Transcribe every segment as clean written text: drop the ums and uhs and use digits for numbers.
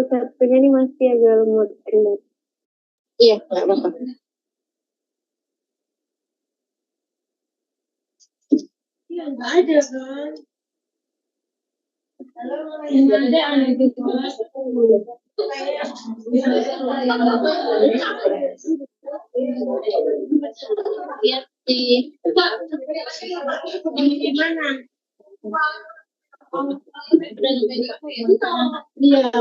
satunya ini masih agak lemot. Iya, nggak apa-apa. Iya, nggak ada kan? Nggak ada aneh gitu. Iya sih. Gimana? Iya.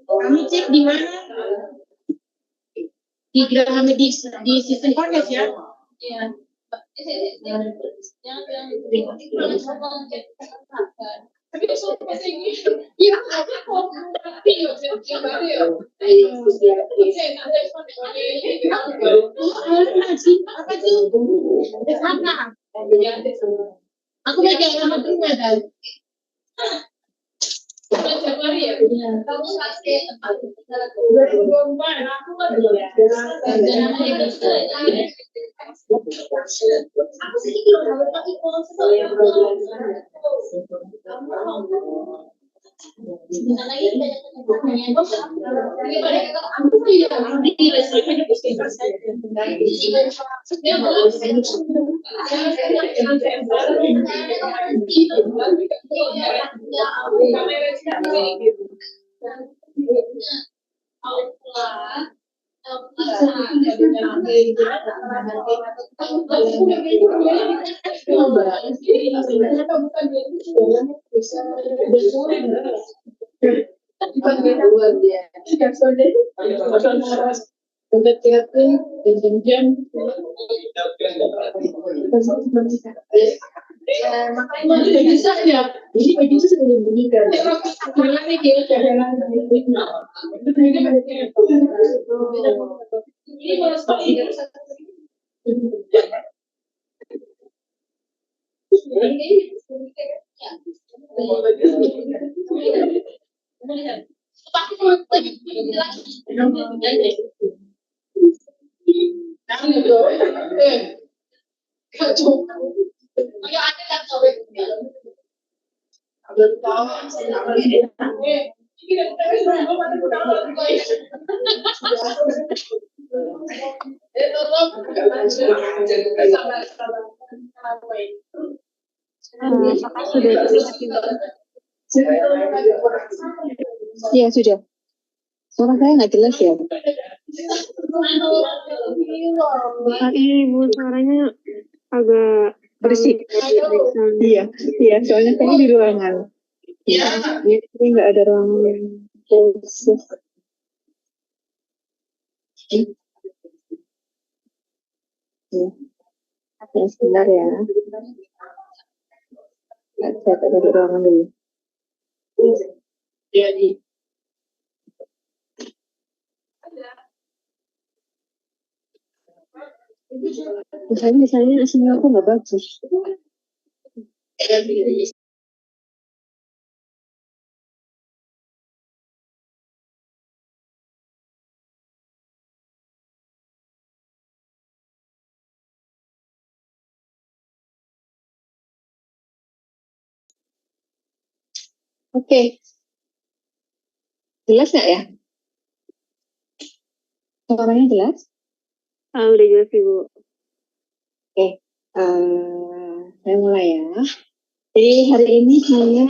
Kamu cek di mana? Di Graha Medis di sistem podcast ya? Iya. Tapi itu bahasa Inggris. Iya. Apa tuh? Aku baca alamat rumah kan. Januari ya? Kamu kasih tempat 2024. Aku kan aku sedikit loh, tapi kalau lagi banyak teman-temannya. Daripada kata aku tidak ngerti di restoran di puskesmas saja. Dia bilang makanya bisa ya. Jadi bagi itu sudah dibunyikan. Karena ini dia jalan ini boleh sekali. Apakah sudah Iya, sudah. Suara saya nggak jelas ya? Ibu suaranya agak Bersih. Iya, iya. Soalnya saya di ruangan. Jadi nggak ada ruangan yang khusus. Ya, sebentar ya. Saya ada di ruangan dulu. Misalnya sinyal aku nggak bagus. Oke. Jelas nggak ya? Suaranya jelas? udah jelas Ibu. Oke. Saya mulai ya. Jadi hari ini saya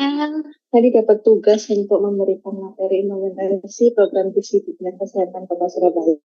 tadi dapat tugas untuk memberikan materi implementasi program visi Dinas Kesehatan Kota Surabaya.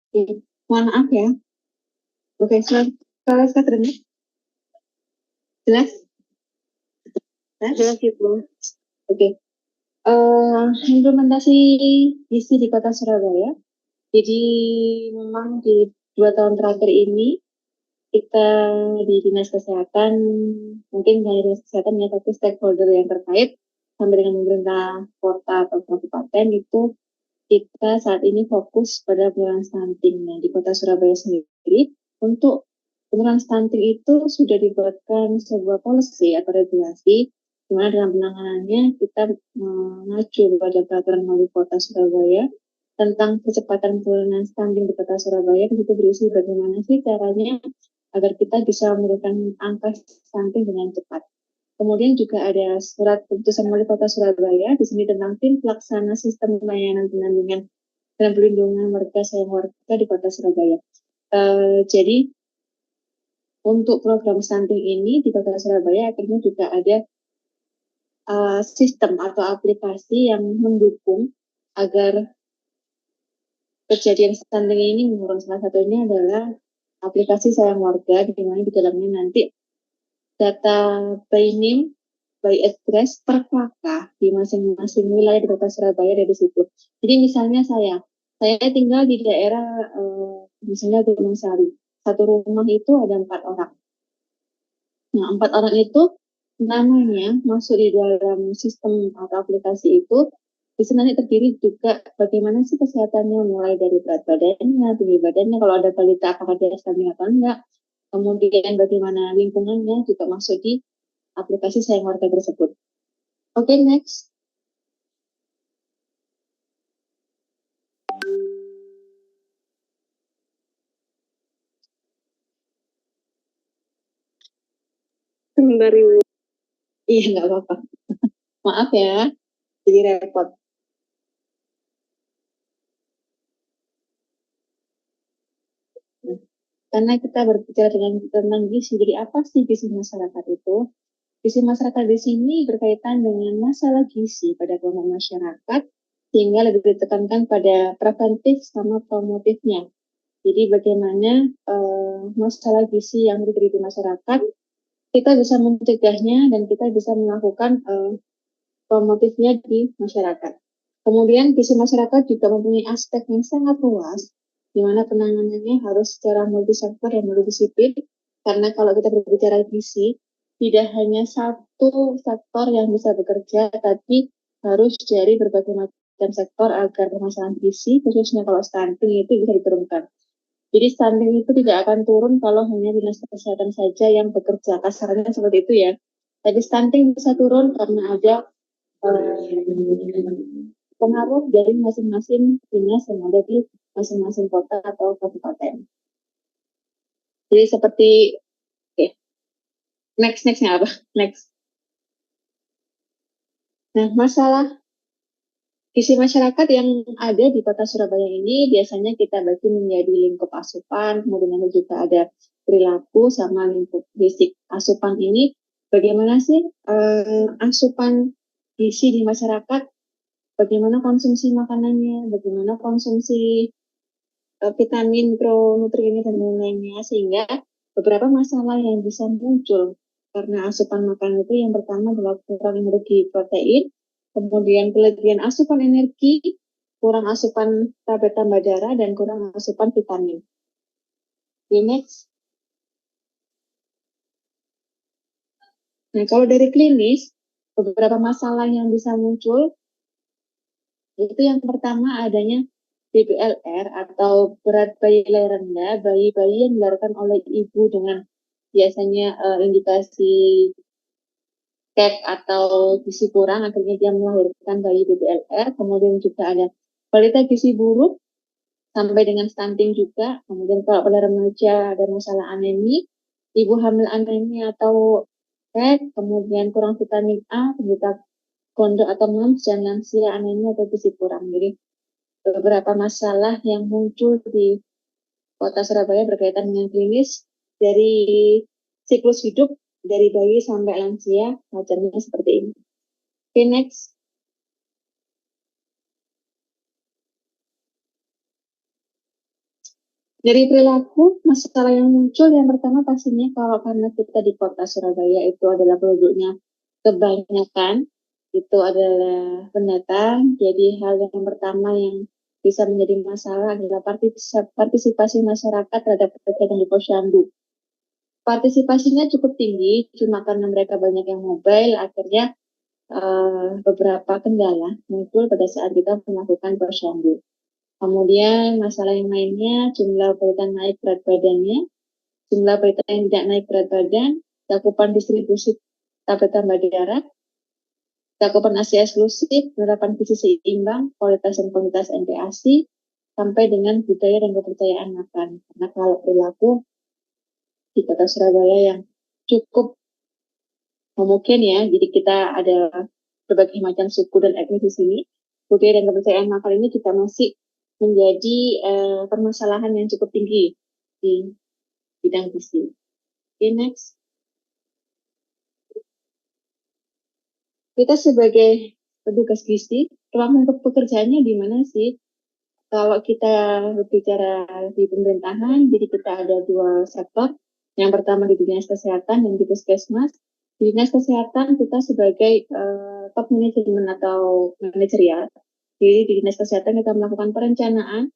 Oke, mohon maaf ya. Oke, suara saya terdengar? Jelas? Jelas Ibu. Oke. Implementasi gizi di Kota Surabaya. Jadi memang di 2 tahun terakhir ini kita di Dinas Kesehatan, mungkin dari Dinas Kesehatan ya, tapi stakeholder yang terkait sampai dengan pemerintah kota atau kabupaten itu kita saat ini fokus pada penurunan stunting. Nah, di Kota Surabaya sendiri untuk penurunan stunting itu sudah dibuatkan sebuah policy atau regulasi di mana dalam penanganannya kita mengacu pada peraturan wali kota Surabaya tentang percepatan penurunan stunting di Kota Surabaya. Itu berisi bagaimana sih caranya agar kita bisa menurunkan angka stunting dengan cepat. Kemudian juga ada surat keputusan wali kota Surabaya di sini tentang tim pelaksana sistem layanan pendampingan dan perlindungan warga sayang warga di Kota Surabaya. Jadi untuk program stunting ini di Kota Surabaya akhirnya juga ada sistem atau aplikasi yang mendukung agar kejadian stunting ini menurun. Salah satunya adalah aplikasi sayang warga, di mana di dalamnya nanti data by name, by address per kakak di masing-masing wilayah di Kota Surabaya dari situ. Jadi misalnya saya tinggal di daerah misalnya Gunung Sari. Satu rumah itu ada 4 orang. Nah, 4 orang itu namanya masuk di dalam sistem atau aplikasi itu. Bisa nanti terdiri juga bagaimana sih kesehatannya, mulai dari berat badannya, tinggi badannya, kalau ada balita apakah dia stunting atau enggak. Kemudian bagaimana lingkungannya juga masuk di aplikasi sayang warga tersebut. Oke, next. Sebentar Ibu. Iya, nggak apa-apa. Maaf ya, jadi repot. Karena kita berbicara tentang gizi, jadi apa sih gizi masyarakat itu? Gizi masyarakat di sini berkaitan dengan masalah gizi pada kelompok masyarakat, sehingga lebih ditekankan pada preventif sama promotifnya. Jadi bagaimana masalah gizi yang terjadi di masyarakat, kita bisa mencegahnya dan kita bisa melakukan promotifnya di masyarakat. Kemudian gizi masyarakat juga mempunyai aspek yang sangat luas, di mana penanganannya harus secara multisektor dan multidisiplin, karena kalau kita berbicara gizi, tidak hanya satu sektor yang bisa bekerja, tapi harus dari berbagai macam sektor agar permasalahan gizi, khususnya kalau stunting itu bisa diturunkan. Jadi stunting itu tidak akan turun kalau hanya dinas kesehatan saja yang bekerja, kasarnya seperti itu ya. Tapi stunting bisa turun karena ada pengaruh dari masing-masing dinas yang ada di masing-masing kota atau kabupaten. Jadi seperti nextnya apa? Next. Nah, masalah gizi masyarakat yang ada di Kota Surabaya ini biasanya kita bagi menjadi lingkup asupan, kemudian juga ada perilaku sama lingkup fisik. Asupan ini bagaimana sih asupan gizi di masyarakat? Bagaimana konsumsi makanannya, bagaimana konsumsi vitamin, mikronutrien dan lain-lainnya, sehingga beberapa masalah yang bisa muncul karena asupan makanan itu yang pertama adalah kurang energi protein, kemudian kelebihan asupan energi, kurang asupan tablet tambah darah, dan kurang asupan vitamin. Okay, next. Nah, kalau dari klinis, beberapa masalah yang bisa muncul itu yang pertama adanya BBLR atau berat bayi lahir rendah, bayi-bayi yang dilahirkan oleh ibu dengan biasanya indikasi cek atau gizi kurang, akhirnya dia melahirkan bayi BBLR. Kemudian juga ada balita gizi buruk sampai dengan stunting juga. Kemudian kalau pada remaja ada masalah anemi, ibu hamil anemi atau cek, kemudian kurang vitamin A, penderita kondro atau MAMS, dan lansia anemia atau gizi kurang. Jadi beberapa masalah yang muncul di Kota Surabaya berkaitan dengan klinis dari siklus hidup dari bayi sampai lansia, macamnya seperti ini. Okay, next. Dari perilaku, masalah yang muncul yang pertama pastinya kalau karena kita di kota Surabaya itu adalah penduduknya kebanyakan itu adalah pendatang. Jadi hal yang pertama yang bisa menjadi masalah adalah partisipasi masyarakat terhadap kegiatan di posyandu. Partisipasinya cukup tinggi, cuma karena mereka banyak yang mobile, akhirnya beberapa kendala muncul pada saat kita melakukan posyandu. Kemudian masalah yang lainnya, jumlah balita naik berat badannya, jumlah balita yang tidak naik berat badan, cakupan distribusi tablet tambah darah, cakupan ASI eksklusif, penerapan gizi seimbang, kualitas dan kuantitas NPASI, sampai dengan budaya dan kepercayaan makan. Karena kalau perilaku di kota Surabaya yang cukup homogen ya, jadi kita ada berbagai macam suku dan etnis di sini, budaya dan kepercayaan makan ini juga masih menjadi permasalahan yang cukup tinggi di bidang gizi. Okay, next. Kita sebagai petugas gizi, ruang untuk pekerjaannya di mana sih? Kalau kita berbicara di pemerintahan, jadi kita ada dua sektor. Yang pertama di dinas kesehatan dan di puskesmas. Di dinas kesehatan kita sebagai top manajemen atau manajerial. Jadi di dinas kesehatan kita melakukan perencanaan,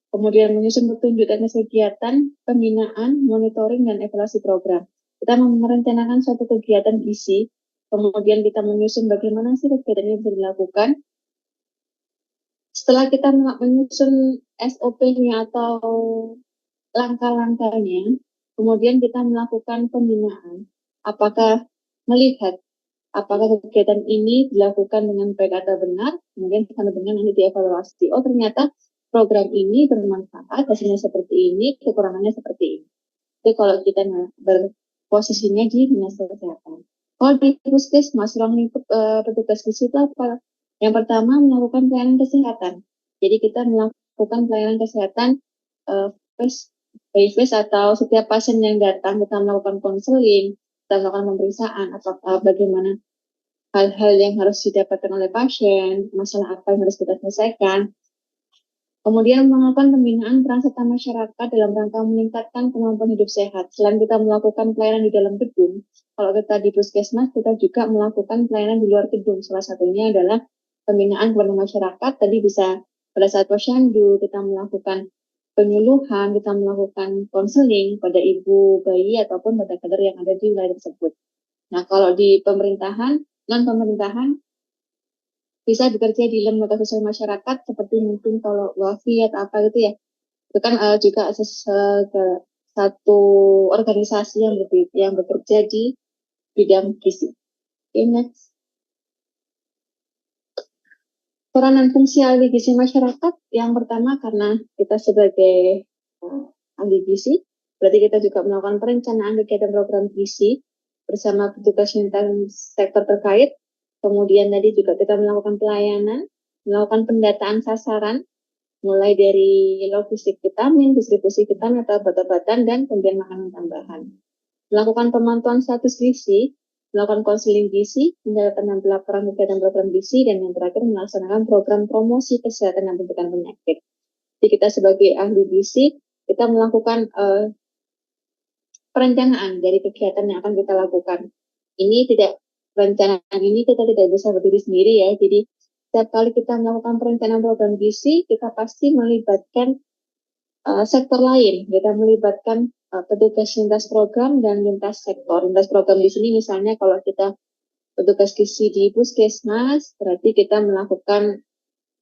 kemudian menyusun petunjuk teknis kegiatan, pembinaan, monitoring, dan evaluasi program. Kita merencanakan suatu kegiatan gizi, kemudian kita menyusun bagaimana sih kegiatan ini bisa dilakukan. Setelah kita menyusun SOP-nya atau langkah-langkahnya, kemudian kita melakukan pembinaan. Apakah melihat apakah kegiatan ini dilakukan dengan baik atau benar, kemudian sampai dengan nanti dievaluasi. Oh, ternyata program ini bermanfaat, hasilnya seperti ini, kekurangannya seperti ini. Itu kalau kita berposisinya di dinas kesehatan. Kalau di puskesmas, ruang lingkup petugas gizi itu apa? Yang pertama, melakukan pelayanan kesehatan. Jadi kita melakukan pelayanan kesehatan face by face atau setiap pasien yang datang kita melakukan konseling, kita melakukan pemeriksaan, apakah bagaimana hal-hal yang harus didapatkan oleh pasien, masalah apa yang harus kita selesaikan. Kemudian melakukan pembinaan peran serta masyarakat dalam rangka meningkatkan kemampuan hidup sehat. Selain kita melakukan pelayanan di dalam gedung, kalau kita di puskesmas, kita juga melakukan pelayanan di luar gedung. Salah satunya adalah pembinaan kepada masyarakat. Tadi bisa pada saat posyandu, kita melakukan penyuluhan, kita melakukan konseling pada ibu bayi ataupun pada kader yang ada di wilayah tersebut. Nah, kalau di pemerintahan, non-pemerintahan, bisa bekerja di lembaga sosial masyarakat seperti mungkin kalau WAFI atau apa gitu ya. Itu kan juga satu organisasi yang bekerja di bidang gizi. Okay, next. Peranan fungsi ahli gizi masyarakat yang pertama karena kita sebagai ahli gizi, berarti kita juga melakukan perencanaan kegiatan program gizi bersama petugas lintas sektor terkait. Kemudian tadi juga kita melakukan pelayanan, melakukan pendataan sasaran, mulai dari logistik vitamin, distribusi vitamin atau obat-obatan, dan pemberian makanan tambahan. Melakukan pemantauan status gizi, melakukan konseling gizi, mendapatkan pelaporan kegiatan program gizi, dan yang terakhir melaksanakan program promosi kesehatan dan pencegahan penyakit. Jadi kita sebagai ahli gizi, kita melakukan perencanaan dari kegiatan yang akan kita lakukan. Perencanaan ini kita tidak bisa berdiri sendiri ya. Jadi setiap kali kita melakukan perencanaan program gizi, kita pasti melibatkan sektor lain. Kita melibatkan petugas lintas program dan lintas sektor. Lintas program di sini misalnya kalau kita petugas gizi di puskesmas, berarti kita melakukan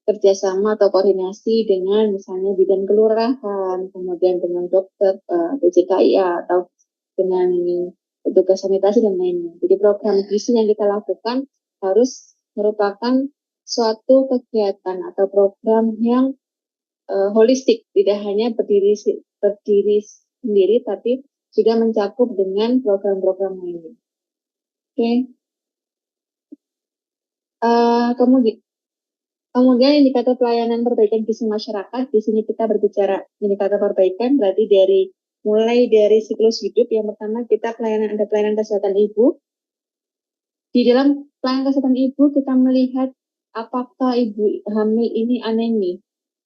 kerjasama atau koordinasi dengan misalnya bidan kelurahan, kemudian dengan dokter PJKIA atau dengan petugas sanitasi dan lainnya. Jadi program gizi yang kita lakukan harus merupakan suatu kegiatan atau program yang holistik, tidak hanya berdiri sendiri, tapi sudah mencakup dengan program-program lainnya. Oke. Kemudian indikator pelayanan perbaikan gizi masyarakat, di sini kita berbicara indikator perbaikan, berarti mulai dari siklus hidup. Yang pertama kita ada pelayanan kesehatan ibu. Di dalam pelayanan kesehatan ibu kita melihat apakah ibu hamil ini anemi,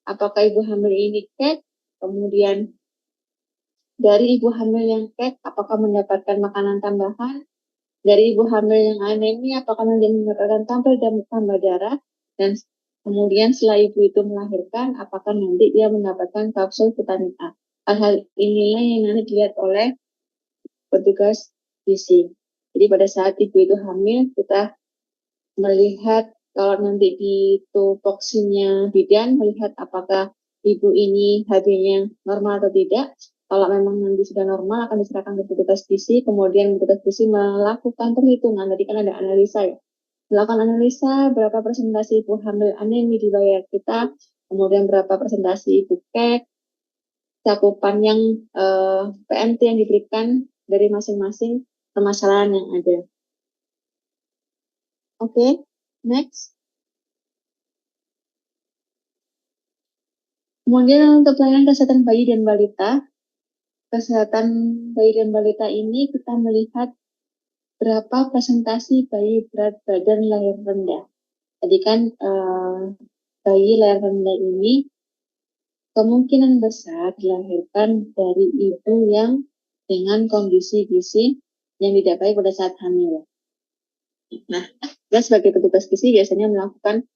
apakah ibu hamil ini KEK, kemudian Dari ibu hamil yang PEG, apakah mendapatkan makanan tambahan? Dari ibu hamil yang anemia, apakah dia mendapatkan tambah darah? Dan kemudian setelah ibu itu melahirkan, apakah nanti dia mendapatkan kapsul vitamin A? Hal-hal inilah yang nanti dilihat oleh petugas gizi. Jadi pada saat ibu itu hamil, kita melihat kalau nanti di tupoksinya bidan, melihat apakah ibu ini HB-nya normal atau tidak. Kalau memang nanti sudah normal, akan diserahkan ke petugas gizi, kemudian petugas gizi melakukan perhitungan. Tadi kan ada analisa ya. Melakukan analisa berapa persentase ibu hamil anemia di wilayah kita, kemudian berapa persentase ibu kek, cakupan yang PMT yang diberikan dari masing-masing permasalahan yang ada. Oke, next. Kemudian untuk pelayanan kesehatan bayi dan balita, kesehatan bayi dan balita ini kita melihat berapa presentasi bayi berat badan lahir rendah. Tadi kan bayi lahir rendah ini kemungkinan besar dilahirkan dari ibu yang dengan kondisi gizi yang tidak baik pada saat hamil. Nah, kita sebagai petugas gizi biasanya melakukan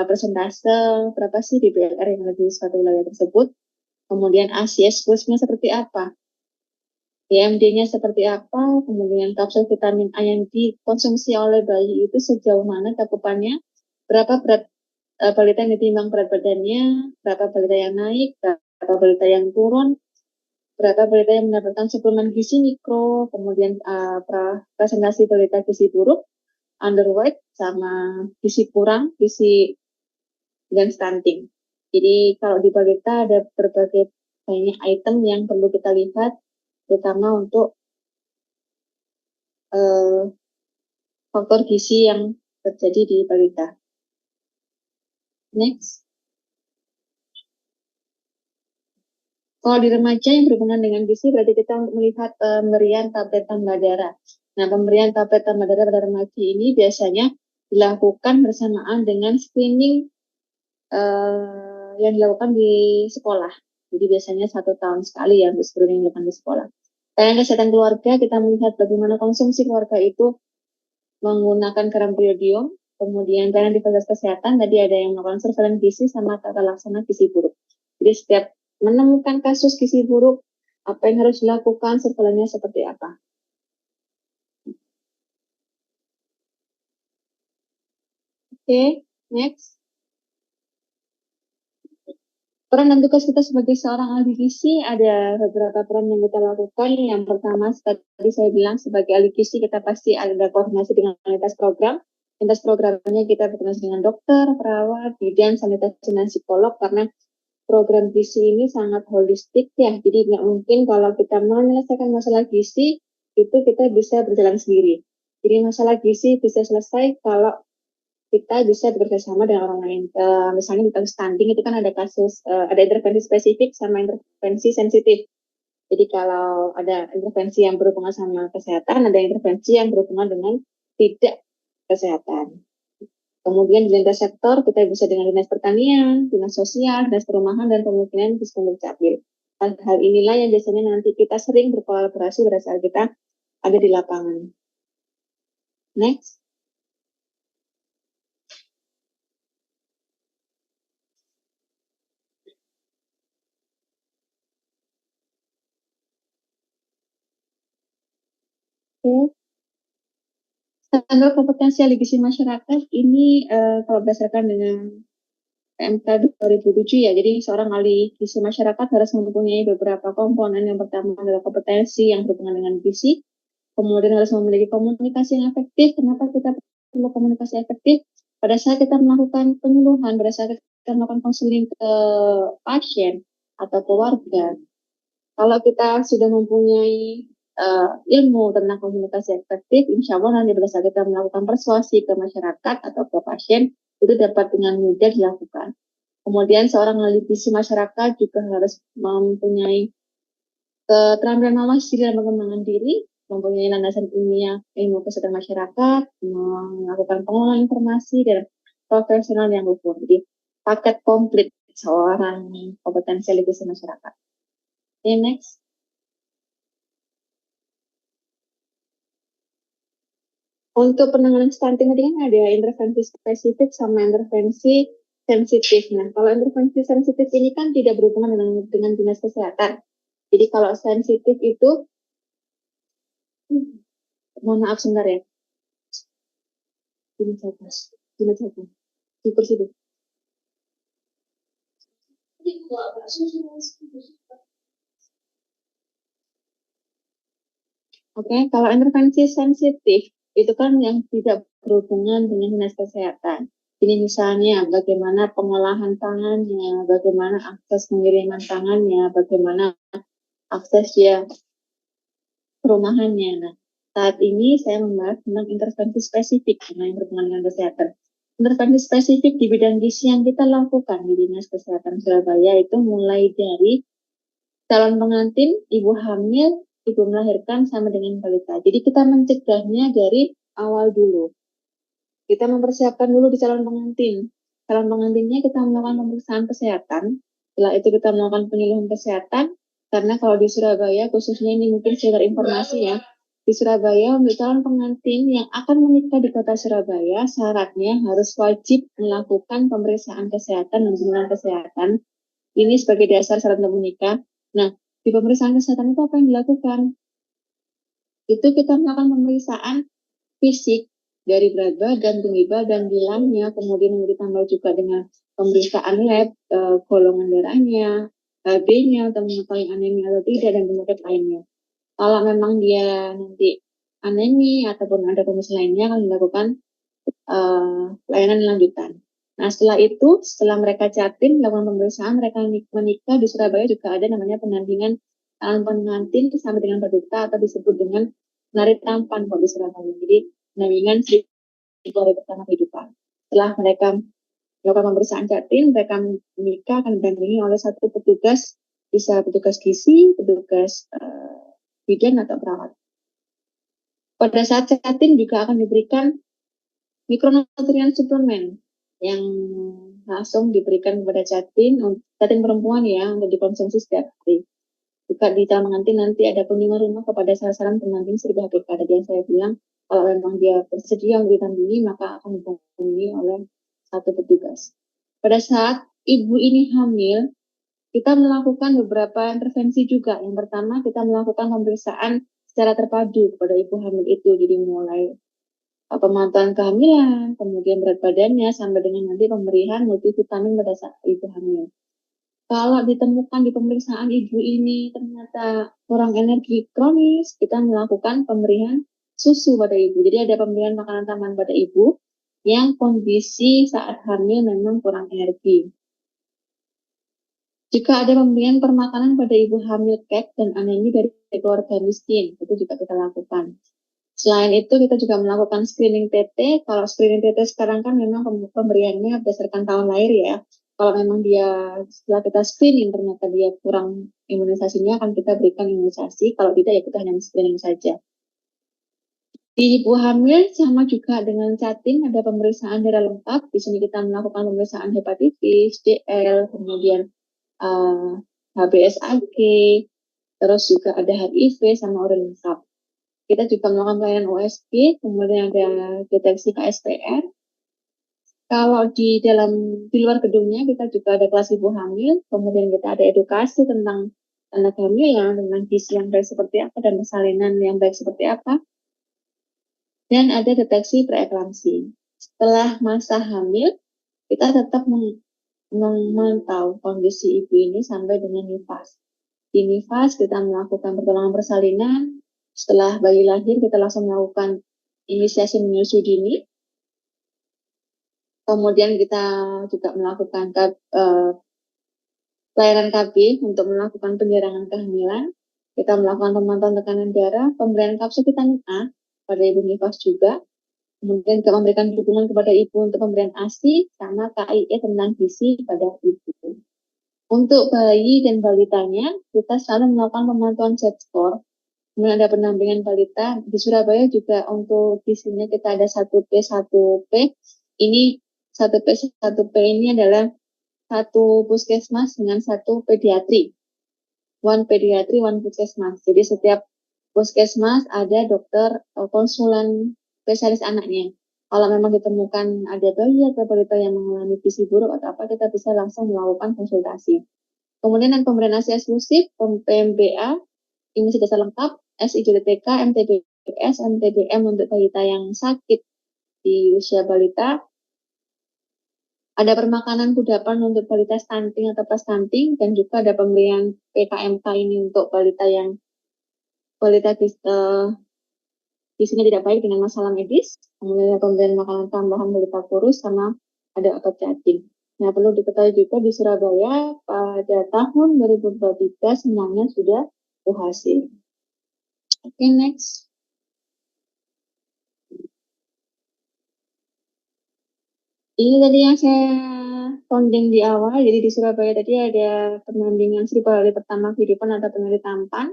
persentase berapa sih DBLR yang ada di suatu wilayah tersebut, kemudian ACS plus-nya seperti apa, BMD-nya seperti apa, kemudian kapsul vitamin A yang dikonsumsi oleh bayi itu sejauh mana cakupannya, berapa berat balita yang ditimbang berat badannya, berapa balita yang naik, berapa balita yang turun, berapa balita yang mendapatkan suplemen gizi mikro, kemudian presentasi balita gizi buruk, underweight, sama gizi kurang, gizi dan stunting. Jadi kalau di balita ada berbagai banyak item yang perlu kita lihat, terutama untuk faktor gizi yang terjadi di balita. Next. Kalau di remaja yang berhubungan dengan gizi, berarti kita melihat pemberian tablet tambah darah. Nah, pemberian tablet tambah darah pada remaja ini biasanya dilakukan bersamaan dengan screening yang dilakukan di sekolah. Jadi biasanya 1 tahun sekali ya untuk screening dilakukan di sekolah. Pelayanan kesehatan keluarga, kita melihat bagaimana konsumsi keluarga itu menggunakan karampiodium, kemudian pelayanan di fasilitas kesehatan, tadi ada yang melakukan surveillance gizi sama tata laksana gizi buruk. Jadi setiap menemukan kasus gizi buruk, apa yang harus dilakukan, surveillance-nya seperti apa. Oke, next. Peran dan tugas kita sebagai seorang ahli gizi, ada beberapa peran yang kita lakukan. Yang pertama, tadi saya bilang sebagai ahli gizi kita pasti ada koordinasi dengan lintas program. Lintas programnya kita berkoordinasi dengan dokter, perawat, bidan, sanitasi, dan psikolog, karena program gizi ini sangat holistik ya. Jadi nggak mungkin kalau kita menyelesaikan masalah gizi, itu kita bisa berjalan sendiri. Jadi masalah gizi bisa selesai kalau kita bisa bekerjasama dengan orang lain. Misalnya di kasus stunting itu kan ada kasus, ada intervensi spesifik sama intervensi sensitif. Jadi kalau ada intervensi yang berhubungan sama kesehatan, ada intervensi yang berhubungan dengan tidak kesehatan. Kemudian di lintas sektor, kita bisa dengan dinas pertanian, dinas sosial, dinas perumahan, dan kemungkinan bisa dukcapil. Hal inilah yang biasanya nanti kita sering berkolaborasi pada saat kita ada di lapangan. Next. Standar kompetensi ahli gizi masyarakat ini kalau berdasarkan dengan PMK 2007 ya, jadi seorang ahli gizi masyarakat harus mempunyai beberapa komponen. Yang pertama adalah kompetensi yang berhubungan dengan gizi, kemudian harus memiliki komunikasi yang efektif. Kenapa kita perlu komunikasi efektif? Pada saat kita melakukan penyuluhan, pada saat kita melakukan konseling ke pasien atau keluarga, kalau kita sudah mempunyai ilmu tentang komunikasi efektif, insya Allah nanti pada saat kita melakukan persuasi ke masyarakat atau ke pasien, itu dapat dengan mudah dilakukan. Kemudian seorang ahli gizi masyarakat juga harus mempunyai keterampilan mawas diri dan pengembangan diri, mempunyai landasan ilmiah ilmu kesehatan masyarakat, melakukan pengelolaan informasi, dan profesional yang ukur. Jadi paket komplit seorang kompetensi ahli gizi masyarakat. Okay, next. Untuk penanganan stunting tadi kan ada intervensi spesifik sama intervensi sensitif. Nah, kalau intervensi sensitif ini kan tidak berhubungan dengan dinas kesehatan. Jadi kalau sensitif itu, mohon maaf sebentar ya. Gini saja. Di kursi dulu. Oke, kalau intervensi sensitif itu kan yang tidak berhubungan dengan dinas kesehatan. Ini misalnya bagaimana pengolahan tangannya, bagaimana akses pengiriman tangannya, bagaimana akses dia perumahannya. Nah, saat ini saya membahas tentang intervensi spesifik yang berhubungan dengan kesehatan. Intervensi spesifik di bidang gizi yang kita lakukan di Dinas Kesehatan Surabaya itu mulai dari calon pengantin, ibu hamil, ibu melahirkan sama dengan balita. Jadi kita mencegahnya dari awal dulu. Kita mempersiapkan dulu di calon pengantin. Calon pengantinnya kita melakukan pemeriksaan kesehatan. Setelah itu kita melakukan penyuluhan kesehatan. Karena kalau di Surabaya, khususnya ini mungkin sekedar informasi ya, di Surabaya untuk calon pengantin yang akan menikah di kota Surabaya, syaratnya harus wajib melakukan pemeriksaan kesehatan dan penyuluhan kesehatan. Ini sebagai dasar syarat untuk menikah. Nah, di pemeriksaan kesehatan itu apa yang dilakukan? Itu kita melakukan pemeriksaan fisik dari berat badan, tinggi badan, bilangnya, kemudian ditambah juga dengan pemeriksaan lab, golongan darahnya, HB-nya, atau mengetahui anemia atau tidak, dan penyakit lainnya. Kalau memang dia nanti anemia ataupun ada kondisi lainnya, akan dilakukan layanan lanjutan. Nah, setelah mereka catin, melakukan pemeriksaan, mereka menikah di Surabaya juga ada namanya pendampingan calon pengantin sama dengan berduka atau disebut dengan penari tampan kalau di Surabaya. Jadi, pendampingan di hari pertama kehidupan. Setelah mereka melakukan pemeriksaan catin, mereka menikah akan didampingi oleh satu petugas, bisa petugas gizi, petugas bidan atau perawat. Pada saat catin juga akan diberikan mikronutrien suplemen yang langsung diberikan kepada catin perempuan ya, untuk dikonsumsi setiap hari. Juga di calon pengantin nanti ada kunjungan rumah kepada sasaran pengantin 1000 HPK. Tadi yang saya bilang, kalau memang dia bersedia untuk didampingi, maka akan didampingi oleh satu petugas. Pada saat ibu ini hamil, kita melakukan beberapa intervensi juga. Yang pertama, kita melakukan pemeriksaan secara terpadu kepada ibu hamil itu. Jadi mulai pemantauan kehamilan, kemudian berat badannya, sampai dengan nanti pemberian multivitamin pada saat ibu hamil. Kalau ditemukan di pemeriksaan ibu ini ternyata kurang energi kronis, kita melakukan pemberian susu pada ibu. Jadi ada pemberian makanan tambahan pada ibu yang kondisi saat hamil memang kurang energi. Jika ada pemberian permakanan pada ibu hamil kek dan anemia dari keluarga miskin, itu juga kita lakukan. Selain itu, kita juga melakukan screening TT. Kalau screening TT sekarang kan memang pemberiannya berdasarkan tahun lahir ya. Kalau memang dia setelah kita screening ternyata dia kurang imunisasinya, akan kita berikan imunisasi. Kalau tidak ya kita hanya screening saja. Di ibu hamil sama juga dengan catin ada pemeriksaan darah lengkap. Di sini kita melakukan pemeriksaan hepatitis, DL, kemudian HBsAg, terus juga ada HIV sama urin lengkap. Kita juga melakukan pelayanan USG, kemudian ada deteksi KSPR. Kalau di luar gedungnya kita juga ada kelas ibu hamil, kemudian kita ada edukasi tentang tanda kehamilan, tentang gizi yang baik seperti apa dan persalinan yang baik seperti apa. Dan ada deteksi preeklamsi. Setelah masa hamil, kita tetap memantau kondisi ibu ini sampai dengan nifas. Di nifas kita melakukan pertolongan persalinan. Setelah bayi lahir kita langsung melakukan inisiasi menyusui dini. Kemudian kita juga melakukan pelayanan KB untuk melakukan penjaringan kehamilan. Kita melakukan pemantauan tekanan darah, pemberian kapsul vitamin A pada ibu nifas juga. Kemudian kita memberikan dukungan kepada ibu untuk pemberian ASI sama KIE tentang gizi pada ibu. Untuk bayi dan balitanya, kita selalu melakukan pemantauan Z-score. Kemudian ada pendampingan balita. Di Surabaya juga untuk gizinya kita ada 1P, 1P. Ini 1P, 1P ini adalah satu puskesmas dengan satu pediatri. One pediatri, one puskesmas. Jadi setiap puskesmas ada dokter konsulan spesialis anaknya. Kalau memang ditemukan ada bayi atau balita yang mengalami gizi buruk atau apa, kita bisa langsung melakukan konsultasi. Kemudian yang pemberian ASI eksklusif, PMBA, imunisasi dasar lengkap, SIJDTK, MTBS, MTBM untuk balita yang sakit di usia balita. Ada permakanan kudapan untuk balita stunting atau pra-stunting, dan juga ada pemberian PKMK ini untuk balita yang gizinya tidak baik dengan masalah medis. Kemudian ada pemberian makanan tambahan balita kurus sama ada otot cacing. Nah, perlu diketahui juga di Surabaya pada tahun 2023 semuanya sudah UHC. Oke, next. Ini tadi yang saya sounding di awal, jadi di Surabaya tadi ada pendampingan 1000 hari pertama kehidupan atau penari tampan.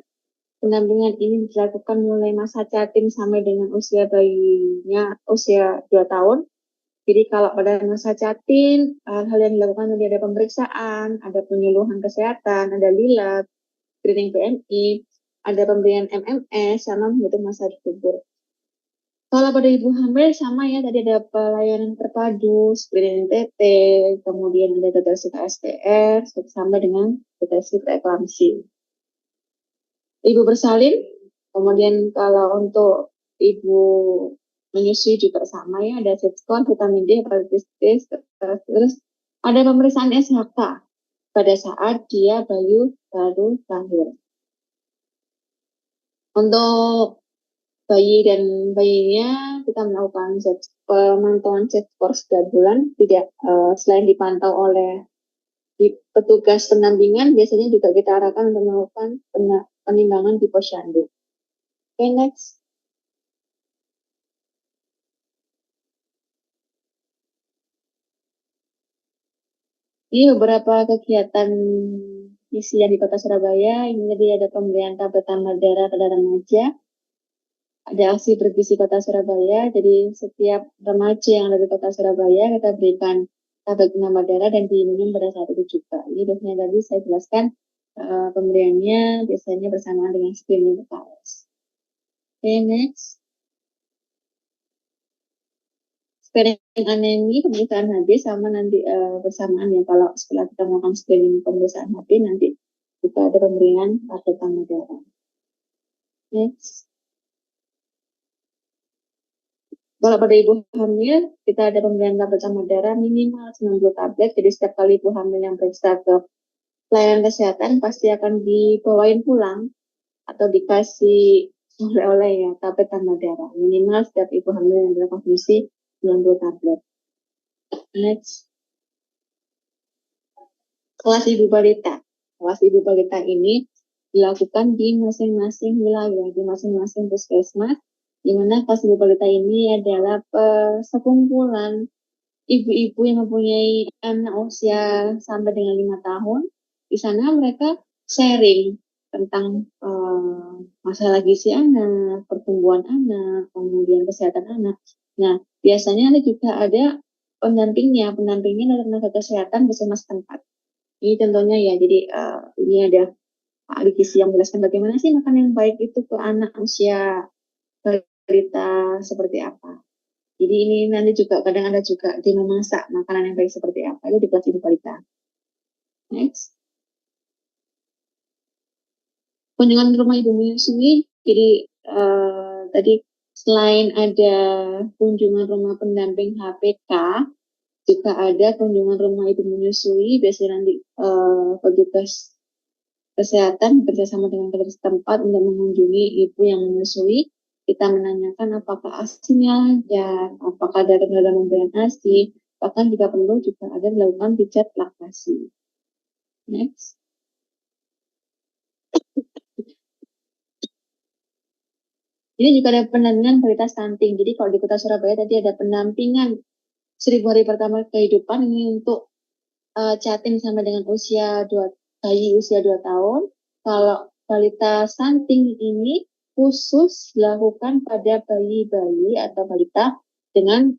Pendampingan ini dilakukan mulai masa jatim sampai dengan usia bayinya usia 2 tahun. Jadi kalau pada masa jatim, hal yang dilakukan tadi ada pemeriksaan, ada penyuluhan kesehatan, ada lilat, screening PMI, ada pemberian MMS, sama menghitung masa subur. Kalau pada ibu hamil sama ya, tadi ada pelayanan terpadu, screening TT, kemudian ada deteksi KSTR, sampai dengan deteksi preeklamsi. Ibu bersalin, kemudian kalau untuk ibu menyusui juga sama ya, ada Z-score, vitamin D, hepatitis D, terus ada pemeriksaan SHK pada saat dia baru lahir. Untuk bayi dan bayinya kita melakukan pemantauan Z-score setiap bulan, tidak selain dipantau oleh petugas pendampingan, biasanya juga kita arahkan untuk melakukan penimbangan di posyandu. Oke, next. Ini beberapa kegiatan misi yang di Kota Surabaya. Ini tadi ada pemberian tablet tambah darah pada remaja. Ada aksi bergizi Kota Surabaya. Jadi setiap remaja yang ada di Kota Surabaya kita berikan tablet tambah darah dan diminum pada saat itu juga. Ini biasanya tadi saya jelaskan pemberiannya biasanya bersamaan dengan screening PKS. Oke, next. Screening anemi, pemeriksaan HB sama nanti bersamaan ya, kalau setelah kita melakukan screening pemeriksaan HB nanti juga ada pemberian tablet tambah darah. Next. Kalau pada ibu hamil, kita ada pemberian tablet tambah darah minimal 90 tablet. Jadi setiap kali ibu hamil yang periksa ke pelayanan kesehatan pasti akan dibawain pulang atau dikasih oleh-oleh ya tablet tambah darah. Minimal setiap ibu hamil yang berkonsumsi 90 tablet. Next. Kelas ibu balita. Kelas ibu balita ini dilakukan di masing-masing wilayah, di masing-masing puskesmas, di mana kelas ibu balita ini adalah sekumpulan ibu-ibu yang mempunyai anak usia sampai dengan 5 tahun. Di sana mereka sharing tentang masalah gizi anak, pertumbuhan anak, kemudian kesehatan anak. Nah, biasanya juga ada pendampingnya adalah tenaga kesehatan puskesmas tempat. Ini contohnya ya, jadi ini ada ahli gizi yang menjelaskan bagaimana sih makan yang baik itu ke anak usia balita seperti apa. Jadi ini nanti juga kadang ada juga di memasak makanan yang baik seperti apa, itu di kelas ibu balita. Next. Kunjungan rumah ibu menyusui, jadi tadi selain ada kunjungan rumah pendamping HPK, juga ada kunjungan rumah ibu menyusui, biasanya nanti petugas kesehatan bekerjasama dengan dokter setempat untuk mengunjungi ibu yang menyusui. Kita menanyakan apakah ASI-nya lancar, apakah ada kendala pemberian ASI, bahkan jika perlu juga ada dilakukan pijat laktasi. Next. Ini juga ada pendampingan balita stunting. Jadi kalau di Kota Surabaya tadi ada pendampingan 1000 hari pertama kehidupan ini untuk jatim sampai dengan bayi usia 2 tahun. Kalau balita stunting ini khusus dilakukan pada bayi-bayi atau balita dengan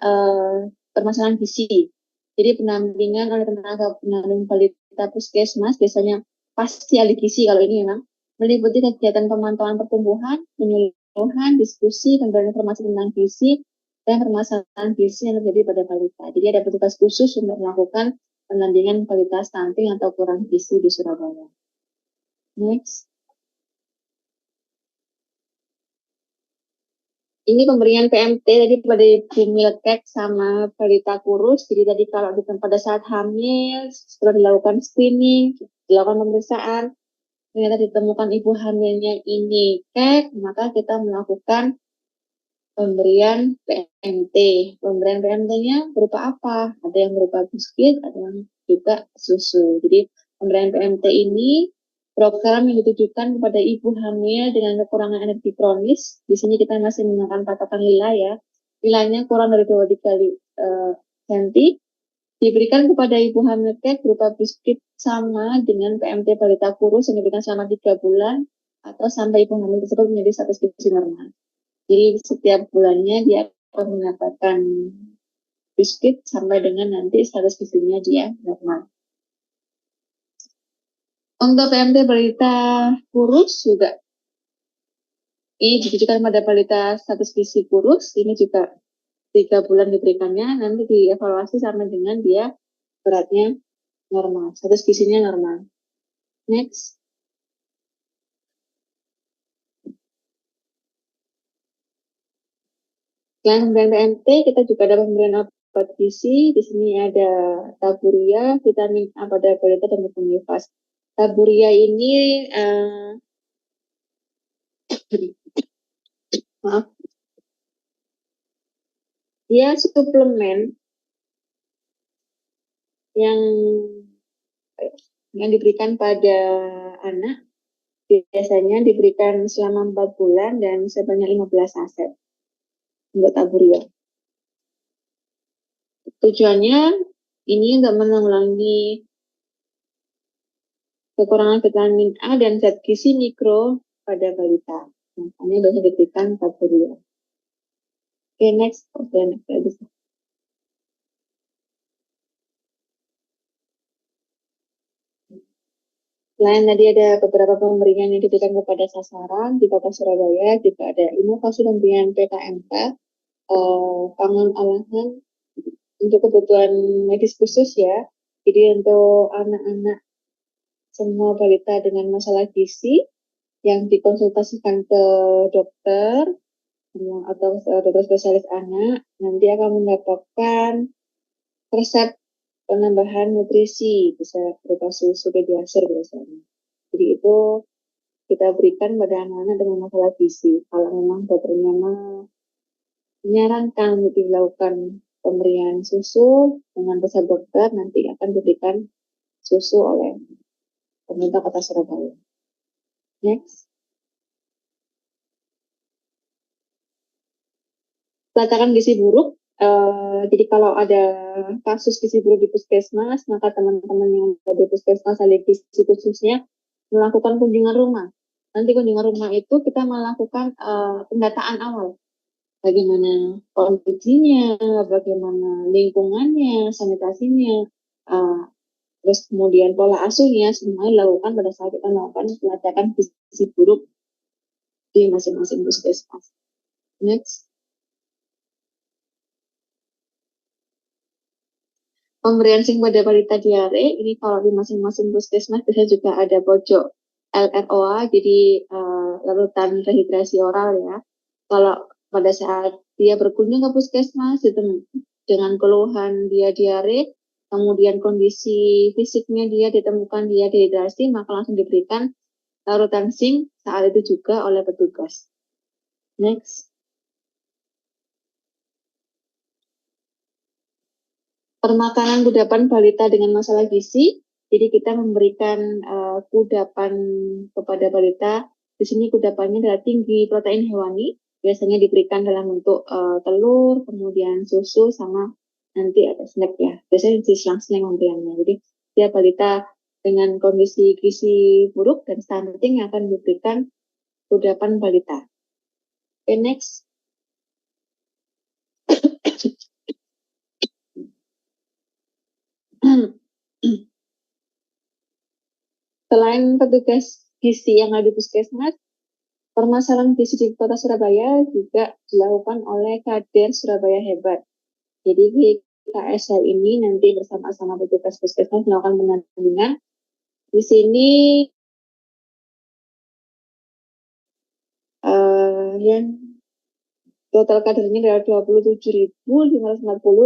permasalahan gizi. Jadi pendampingan oleh tenaga pendamping balita puskesmas biasanya pasti ahli gizi kalau ini memang meliputi kegiatan pemantauan pertumbuhan, penyuluhan, diskusi, pemberian informasi tentang gizi, dan permasalahan gizi yang terjadi pada balita. Jadi ada petugas khusus untuk melakukan pendampingan balita stunting atau kurang gizi di Surabaya. Next. Ini pemberian PMT tadi pada ibu milkcake sama balita kurus. Jadi tadi kalau pada saat hamil, setelah dilakukan screening, dilakukan pemeriksaan, ternyata ditemukan ibu hamilnya ini kek, maka kita melakukan pemberian PMT. Pemberian PMT-nya berupa apa? Ada yang berupa biskuit, ada yang juga susu. Jadi pemberian PMT ini program yang ditujukan kepada ibu hamil dengan kekurangan energi kronis. Di sini kita masih menggunakan patokan lila ya. Lilanya kurang dari 23 cm. Diberikan kepada ibu hamil kek berupa biskuit sama dengan PMT balita kurus yang diberikan selama 3 bulan atau sampai ibu hamil tersebut menjadi status gizi normal. Jadi setiap bulannya dia akan mendapatkan biskuit sampai dengan nanti status gizinya dia normal. Untuk PMT balita kurus juga ini ditujukan pada balita status gizi kurus, ini juga 3 bulan diberikannya, nanti dievaluasi sama dengan dia beratnya normal, status gizinya normal. Next. Selain pemberian PMT, kita juga ada pemberian obat gizi. Di sini ada taburia, vitamin A pada balita dan nifas. Taburia ini maaf, dia suplemen yang diberikan pada anak, biasanya diberikan selama 4 bulan dan sebanyak 15 saset untuk taburia. Tujuannya ini untuk menanggulangi kekurangan vitamin A dan zat gizi mikro pada balita. Makanya biasanya diberikan taburia. Oke, next. Selain tadi ada beberapa pemberian yang diberikan kepada sasaran di Kota Surabaya, juga ada inovasi pemberian PKMK, pangan olahan untuk kebutuhan medis khusus ya. Jadi untuk anak-anak semua balita dengan masalah gizi yang dikonsultasikan ke dokter atau dokter spesialis anak, nanti akan mendapatkan resep penambahan nutrisi, bisa berupa susu pediasur biasanya. Jadi itu kita berikan pada anak-anak dengan masalah gizi. Kalau memang dokternya menyarankan untuk dilakukan pemberian susu dengan resep dokter, nanti akan diberikan susu oleh pemerintah Kota Surabaya. Next. Pelacakan gizi buruk. Jadi kalau ada kasus gizi buruk di puskesmas, maka teman-teman yang ada di puskesmas ahli gizi khususnya melakukan kunjungan rumah. Nanti kunjungan rumah itu kita melakukan pendataan awal. Bagaimana kondisinya, bagaimana lingkungannya, sanitasinya, terus kemudian pola asuhnya, semuanya dilakukan pada saat kita melakukan pelacakan gizi buruk di masing-masing puskesmas. Next. Pemberian zinc pada balita diare, ini kalau di masing-masing puskesmas biasanya juga ada pojok LROA, jadi larutan rehidrasi oral ya. Kalau pada saat dia berkunjung ke puskesmas dengan keluhan dia diare, kemudian kondisi fisiknya dia ditemukan dia dehidrasi, maka langsung diberikan larutan zinc saat itu juga oleh petugas. Next. Permakanan kudapan balita dengan masalah gizi. Jadi kita memberikan kudapan kepada balita. Di sini kudapannya adalah tinggi protein hewani. Biasanya diberikan dalam bentuk telur, kemudian susu, sama nanti ada snack ya. Biasanya diselang-seling pemberiannya. Jadi setiap balita dengan kondisi gizi buruk dan stunting akan diberikan kudapan balita. Okay, next. Selain petugas gizi yang ada di puskesmas, permasalahan gizi di Kota Surabaya juga dilakukan oleh Kader Surabaya Hebat. Jadi KSH ini nanti bersama-sama petugas puskesmas melakukan pendampingan. Di sini yang total kadernya adalah 27.540,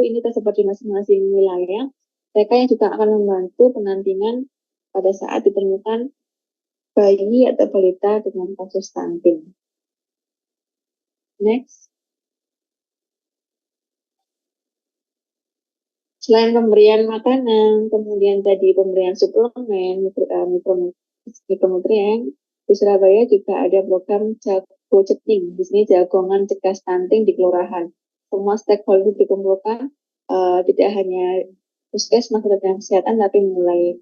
ini tersebar di masing-masing wilayah. Mereka yang juga akan membantu pendampingan pada saat ditemukan bayi atau balita dengan kasus stunting. Next. Selain pemberian makanan, kemudian tadi pemberian suplemen, mikronutrien, di Surabaya juga ada program Jago Ceting. Di sini jagongan cegah stunting di kelurahan. Semua stakeholder dikumpulkan, tidak hanya puskesmas dan kesehatan, tapi mulai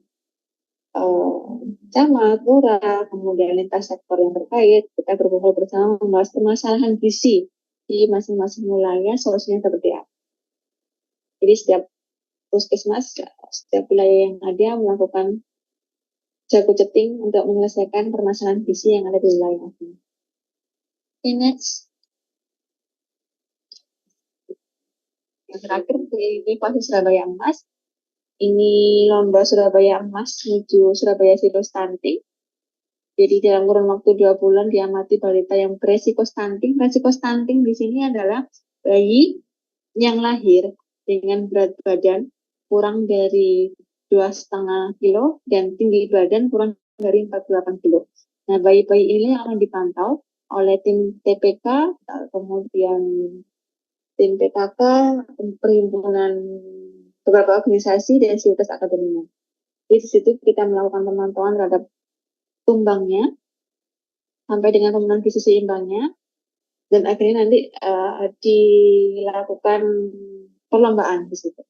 camat, lurah, kemudian lintas sektor yang terkait. Kita berkumpul bersama membahas permasalahan gizi di masing-masing wilayah, solusinya seperti apa. Jadi setiap puskesmas, setiap wilayah yang ada melakukan jago ceting untuk menyelesaikan permasalahan gizi yang ada di wilayah ini. Next. Yang terakhir, ini fase Surabaya Emas. Ini lomba Surabaya Emas menuju Surabaya Zero Stunting. Jadi dalam kurun waktu 2 bulan diamati balita yang beresiko stunting. Resiko stunting di sini adalah bayi yang lahir dengan berat badan kurang dari 2,5 kilo dan tinggi badan kurang dari 48 kilo. Nah, bayi-bayi ini akan dipantau oleh tim TPK, kemudian tim PKK, perhimpunan beberapa organisasi dan sivitas akademia. Di situ kita melakukan pemantauan terhadap tumbangnya sampai dengan pemenuhan gizi seimbangnya, dan akhirnya nanti dilakukan perlombaan di situ.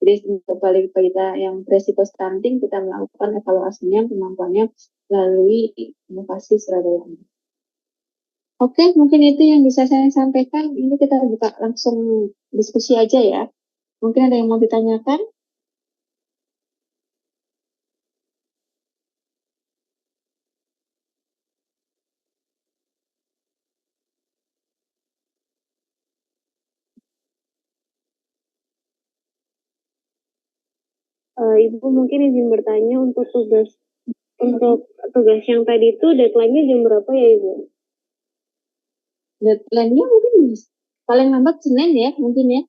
Jadi untuk balita yang beresiko stunting kita melakukan evaluasinya, kemampuannya melalui inovasi Surabaya. Oke, mungkin itu yang bisa saya sampaikan. Ini kita buka langsung diskusi aja ya. Mungkin ada yang mau ditanyakan? Ibu mungkin izin bertanya untuk tugas yang tadi itu deadline-nya jam berapa ya Ibu? Deadline-nya mungkin paling lambat Senin ya, mungkin ya.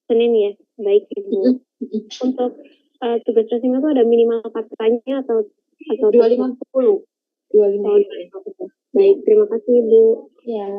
Senin ya, baik Ibu. Untuk tugas resmi itu ada minimal katanya atau 250. 250. Baik, terima kasih Ibu. Ya.